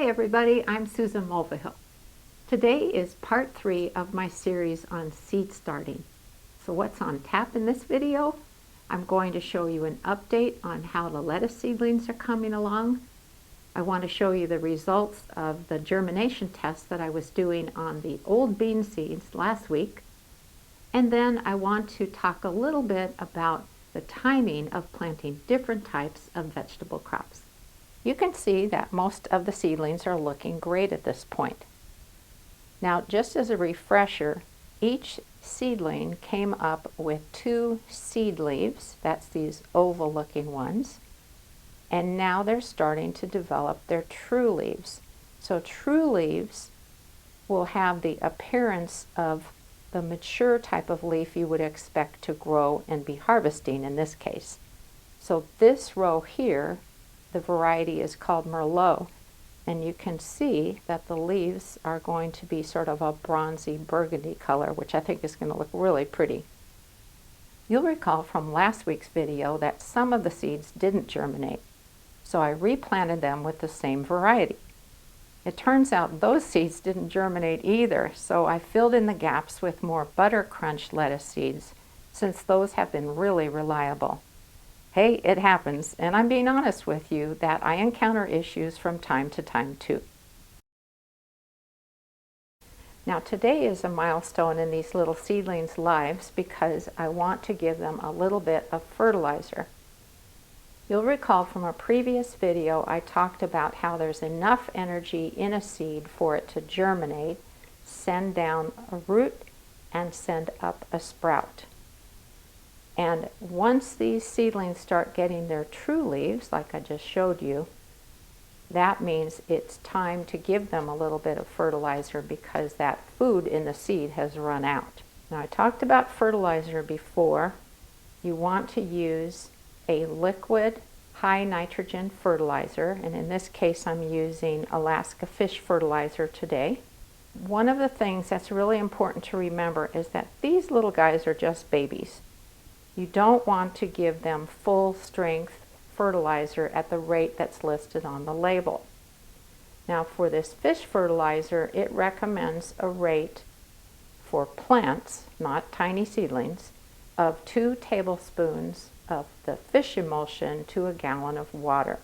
Hi everybody, I'm Susan Mulvihill. Today is part 3 of my series on seed starting. So what's on tap in this video? I'm going to show you an update on how the lettuce seedlings are coming along. I want to show you the results of the germination test that I was doing on the old bean seeds last week. And then I want to talk a little bit about the timing of planting different types of vegetable crops. You can see that most of the seedlings are looking great at this point. Now, just as a refresher, each seedling came up with 2 seed leaves. That's these oval looking ones. And now they're starting to develop their true leaves. So true leaves will have the appearance of the mature type of leaf you would expect to grow and be harvesting in this case. So this row here, the variety is called Merlot, and you can see that the leaves are going to be sort of a bronzy burgundy color, which I think is going to look really pretty. You'll recall from last week's video that some of the seeds didn't germinate, so I replanted them with the same variety. It turns out those seeds didn't germinate either, so I filled in the gaps with more butter crunch lettuce seeds, since those have been really reliable. Hey, it happens, and I'm being honest with you that I encounter issues from time to time too. Now today is a milestone in these little seedlings' lives because I want to give them a little bit of fertilizer. You'll recall from a previous video I talked about how there's enough energy in a seed for it to germinate, send down a root, and send up a sprout. And once these seedlings start getting their true leaves, like I just showed you, that means it's time to give them a little bit of fertilizer because that food in the seed has run out. Now, I talked about fertilizer before. You want to use a liquid high nitrogen fertilizer, and in this case I'm using Alaska fish fertilizer today. One of the things that's really important to remember is that these little guys are just babies. You don't want to give them full strength fertilizer at the rate that's listed on the label. Now for this fish fertilizer, it recommends a rate for plants, not tiny seedlings, of 2 tablespoons of the fish emulsion to a gallon of water.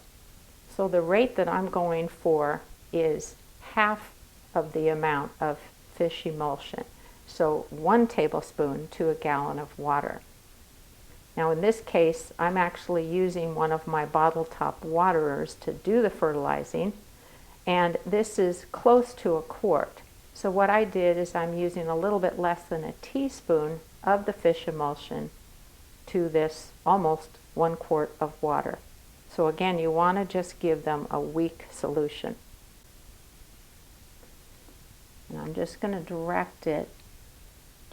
So the rate that I'm going for is half of the amount of fish emulsion. So 1 tablespoon to a gallon of water. Now in this case, I'm actually using one of my bottle top waterers to do the fertilizing, and this is close to a quart. So what I did is I'm using a little bit less than a teaspoon of the fish emulsion to this almost 1 quart of water. So again, you want to just give them a weak solution. And I'm just going to direct it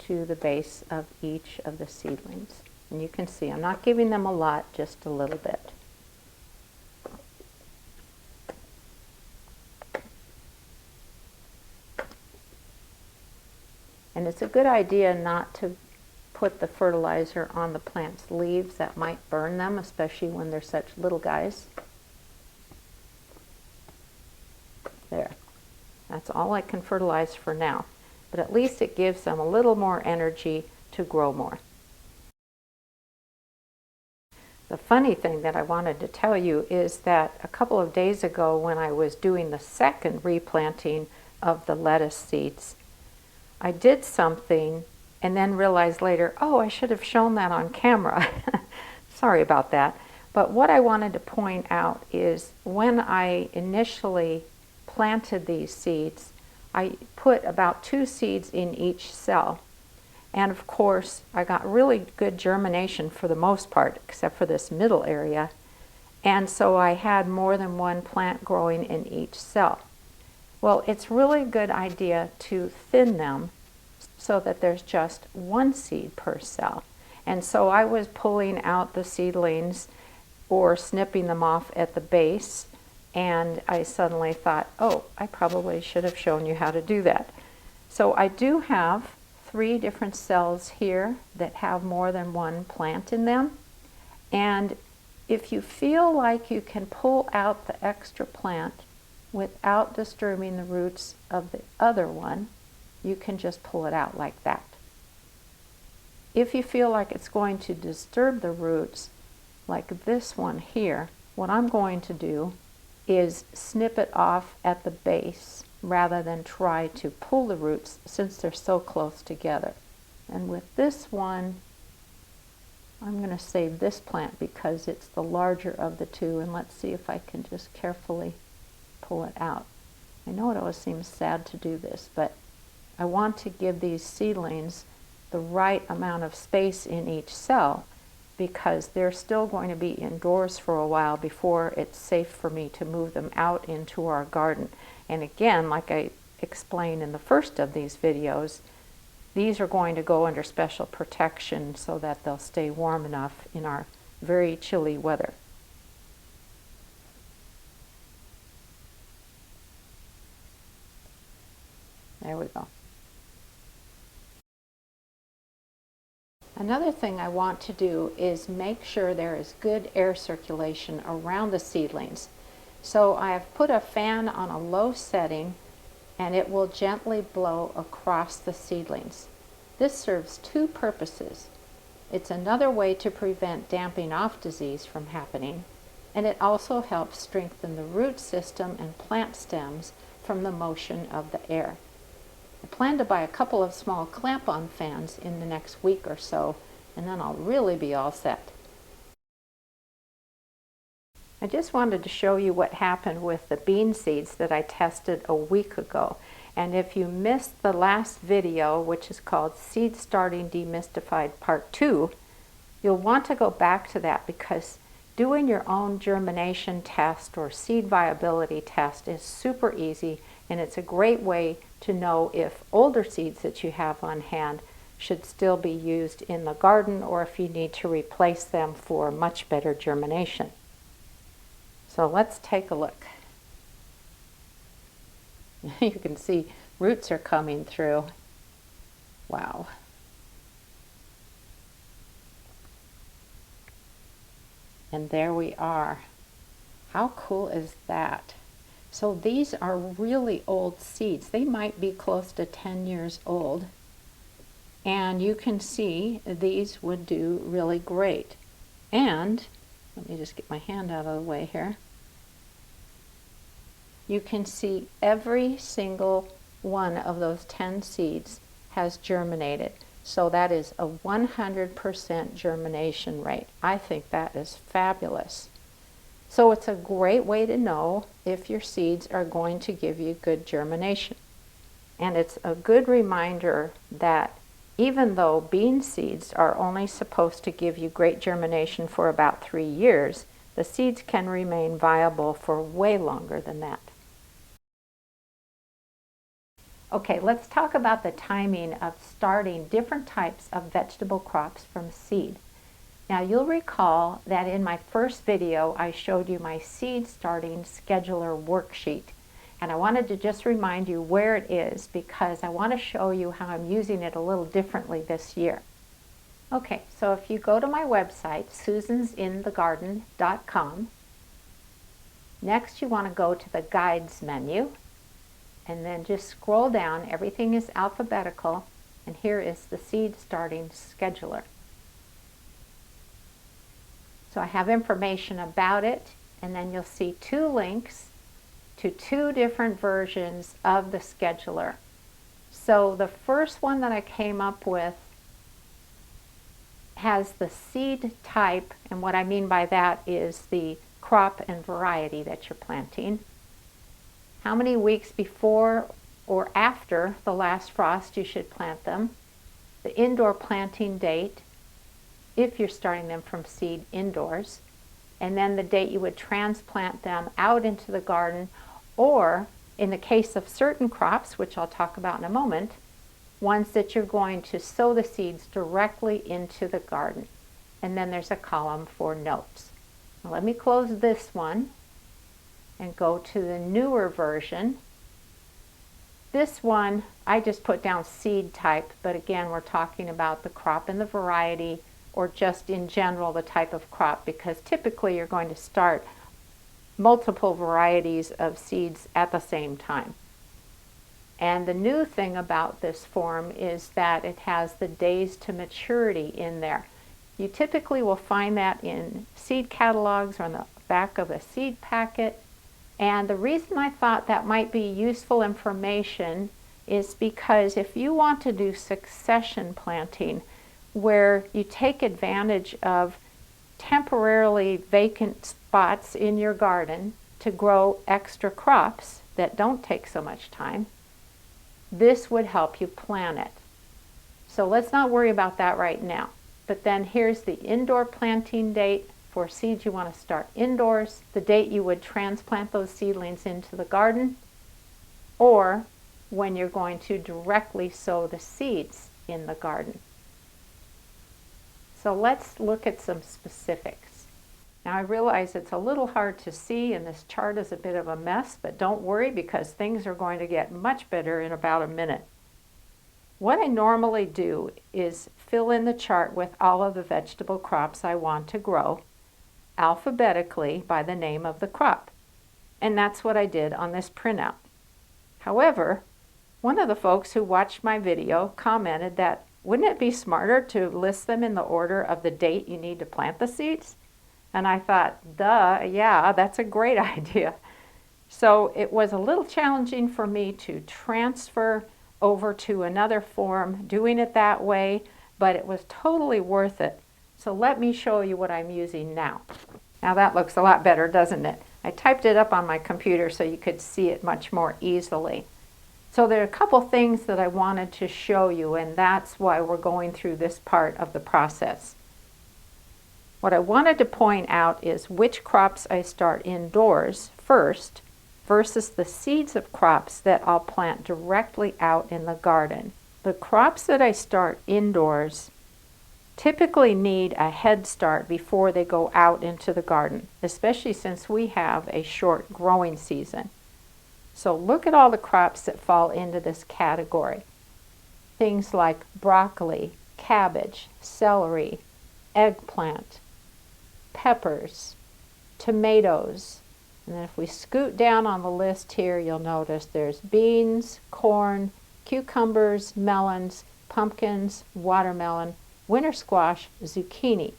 to the base of each of the seedlings. And you can see I'm not giving them a lot, just a little bit. And it's a good idea not to put the fertilizer on the plant's leaves. That might burn them, especially when they're such little guys. There. That's all I can fertilize for now. But at least it gives them a little more energy to grow more. The funny thing that I wanted to tell you is that a couple of days ago when I was doing the second replanting of the lettuce seeds, I did something and then realized later, oh, I should have shown that on camera. Sorry about that. But what I wanted to point out is when I initially planted these seeds, I put about 2 seeds in each cell. And of course, I got really good germination for the most part, except for this middle area. And so I had more than 1 plant growing in each cell. Well, it's really a good idea to thin them so that there's just 1 seed per cell. And so I was pulling out the seedlings or snipping them off at the base, and I suddenly thought, oh, I probably should have shown you how to do that. So I do have 3 different cells here that have more than 1 plant in them. And if you feel like you can pull out the extra plant without disturbing the roots of the other one, you can just pull it out like that. If you feel like it's going to disturb the roots, like this one here, what I'm going to do is snip it off at the base rather than try to pull the roots since they're so close together. And with this one, I'm going to save this plant because it's the larger of the two, and let's see if I can just carefully pull it out. I know it always seems sad to do this, but I want to give these seedlings the right amount of space in each cell because they're still going to be indoors for a while before it's safe for me to move them out into our garden. And again, like I explained in the first of these videos, these are going to go under special protection so that they'll stay warm enough in our very chilly weather. There we go. Another thing I want to do is make sure there is good air circulation around the seedlings. So I have put a fan on a low setting and it will gently blow across the seedlings. This serves two purposes. It's another way to prevent damping off disease from happening, and it also helps strengthen the root system and plant stems from the motion of the air. I plan to buy a couple of small clamp-on fans in the next week or so, and then I'll really be all set. I just wanted to show you what happened with the bean seeds that I tested a week ago. And if you missed the last video, which is called Seed Starting Demystified Part 2, you'll want to go back to that because doing your own germination test or seed viability test is super easy, and it's a great way to know if older seeds that you have on hand should still be used in the garden or if you need to replace them for much better germination. So let's take a look. You can see roots are coming through. Wow. And there we are. How cool is that? So these are really old seeds. They might be close to 10 years old. And you can see these would do really great. And let me just get my hand out of the way here. You can see every single one of those 10 seeds has germinated. So that is a 100% germination rate. I think that is fabulous. So it's a great way to know if your seeds are going to give you good germination. And it's a good reminder that even though bean seeds are only supposed to give you great germination for about 3 years, the seeds can remain viable for way longer than that. Okay, let's talk about the timing of starting different types of vegetable crops from seed. Now you'll recall that in my first video I showed you my seed starting scheduler worksheet, and I wanted to just remind you where it is because I want to show you how I'm using it a little differently this year. Okay, so if you go to my website, susansinthegarden.com, next you want to go to the guides menu, and then just scroll down. Everything is alphabetical, and here is the seed starting scheduler. So I have information about it, and then you'll see 2 links to 2 different versions of the scheduler. So the first one that I came up with has the seed type, and what I mean by that is the crop and variety that you're planting, how many weeks before or after the last frost you should plant them, the indoor planting date, if you're starting them from seed indoors, and then the date you would transplant them out into the garden, or in the case of certain crops, which I'll talk about in a moment, ones that you're going to sow the seeds directly into the garden. And then there's a column for notes. Now let me close this one and go to the newer version. This one, I just put down seed type, but again, we're talking about the crop and the variety, or just in general the type of crop, because typically you're going to start multiple varieties of seeds at the same time. And the new thing about this form is that it has the days to maturity in there. You typically will find that in seed catalogs or on the back of a seed packet. And the reason I thought that might be useful information is because if you want to do succession planting, where you take advantage of temporarily vacant spots in your garden to grow extra crops that don't take so much time, this would help you plan it. So let's not worry about that right now. But then here's the indoor planting date for seeds you want to start indoors, the date you would transplant those seedlings into the garden, or when you're going to directly sow the seeds in the garden. So let's look at some specifics. Now I realize it's a little hard to see and this chart is a bit of a mess, but don't worry because things are going to get much better in about a minute. What I normally do is fill in the chart with all of the vegetable crops I want to grow, alphabetically by the name of the crop. And that's what I did on this printout. However, one of the folks who watched my video commented that wouldn't it be smarter to list them in the order of the date you need to plant the seeds? And I thought, duh, yeah, that's a great idea. So it was a little challenging for me to transfer over to another form doing it that way, but it was totally worth it. So let me show you what I'm using now. Now that looks a lot better, doesn't it? I typed it up on my computer so you could see it much more easily. So there are a couple things that I wanted to show you, and that's why we're going through this part of the process. What I wanted to point out is which crops I start indoors first versus the seeds of crops that I'll plant directly out in the garden. The crops that I start indoors typically need a head start before they go out into the garden, especially since we have a short growing season. So look at all the crops that fall into this category. Things like broccoli, cabbage, celery, eggplant, peppers, tomatoes. And then if we scoot down on the list here, you'll notice there's beans, corn, cucumbers, melons, pumpkins, watermelon, winter squash, zucchini.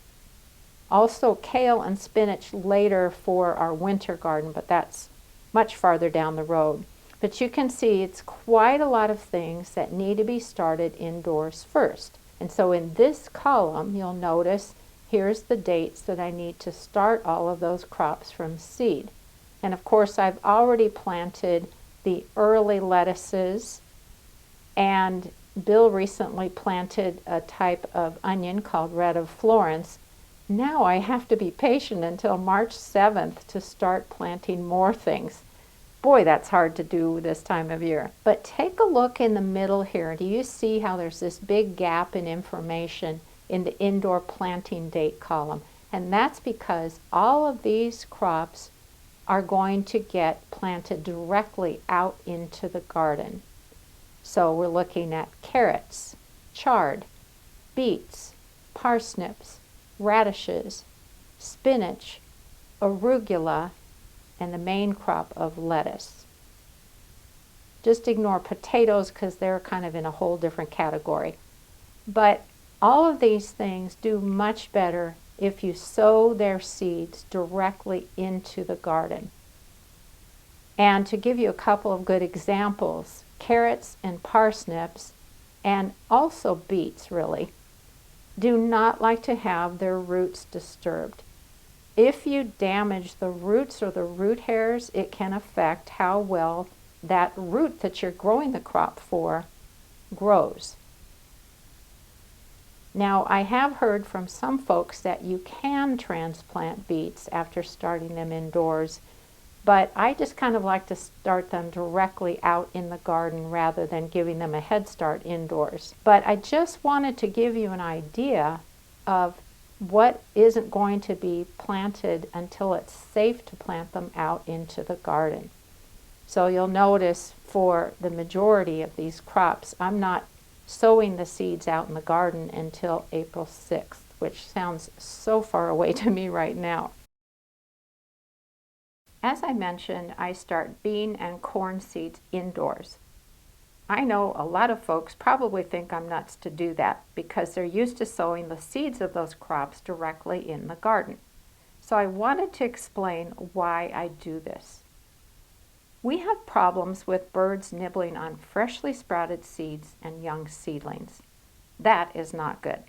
Also kale and spinach later for our winter garden, but that's much farther down the road. But you can see it's quite a lot of things that need to be started indoors first. And so in this column, you'll notice here's the dates that I need to start all of those crops from seed. And of course, I've already planted the early lettuces, and Bill recently planted a type of onion called Red of Florence. Now I have to be patient until March 7th to start planting more things. Boy, that's hard to do this time of year. But take a look in the middle here. Do you see how there's this big gap in information in the indoor planting date column? And that's because all of these crops are going to get planted directly out into the garden. So we're looking at carrots, chard, beets, parsnips, radishes, spinach, arugula, and the main crop of lettuce. Just ignore potatoes because they're kind of in a whole different category. But all of these things do much better if you sow their seeds directly into the garden. And to give you a couple of good examples, carrots and parsnips, and also beets really, do not like to have their roots disturbed. If you damage the roots or the root hairs, it can affect how well that root that you're growing the crop for grows. Now, I have heard from some folks that you can transplant beets after starting them indoors, but I just kind of like to start them directly out in the garden rather than giving them a head start indoors. But I just wanted to give you an idea of what isn't going to be planted until it's safe to plant them out into the garden. So you'll notice for the majority of these crops, I'm not sowing the seeds out in the garden until April 6th, which sounds so far away to me right now. As I mentioned, I start bean and corn seeds indoors. I know a lot of folks probably think I'm nuts to do that because they're used to sowing the seeds of those crops directly in the garden. So I wanted to explain why I do this. We have problems with birds nibbling on freshly sprouted seeds and young seedlings. That is not good.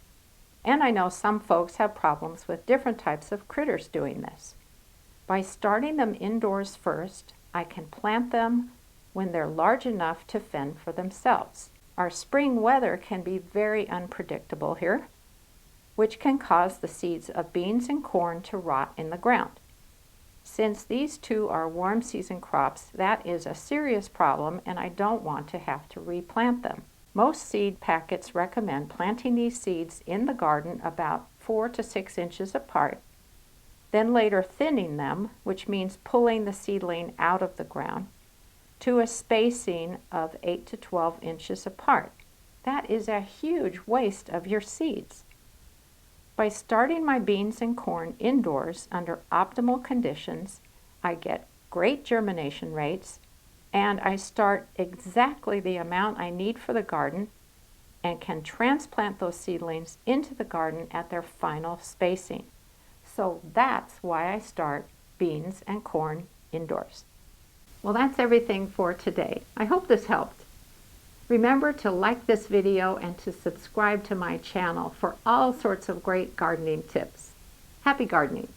And I know some folks have problems with different types of critters doing this. By starting them indoors first, I can plant them when they're large enough to fend for themselves. Our spring weather can be very unpredictable here, which can cause the seeds of beans and corn to rot in the ground. Since these two are warm season crops, that is a serious problem and I don't want to have to replant them. Most seed packets recommend planting these seeds in the garden about 4 to 6 inches apart, then later thinning them, which means pulling the seedling out of the ground, to a spacing of 8 to 12 inches apart. That is a huge waste of your seeds. By starting my beans and corn indoors under optimal conditions, I get great germination rates, and I start exactly the amount I need for the garden and can transplant those seedlings into the garden at their final spacing. So that's why I start beans and corn indoors. Well, that's everything for today. I hope this helped. Remember to like this video and to subscribe to my channel for all sorts of great gardening tips. Happy gardening!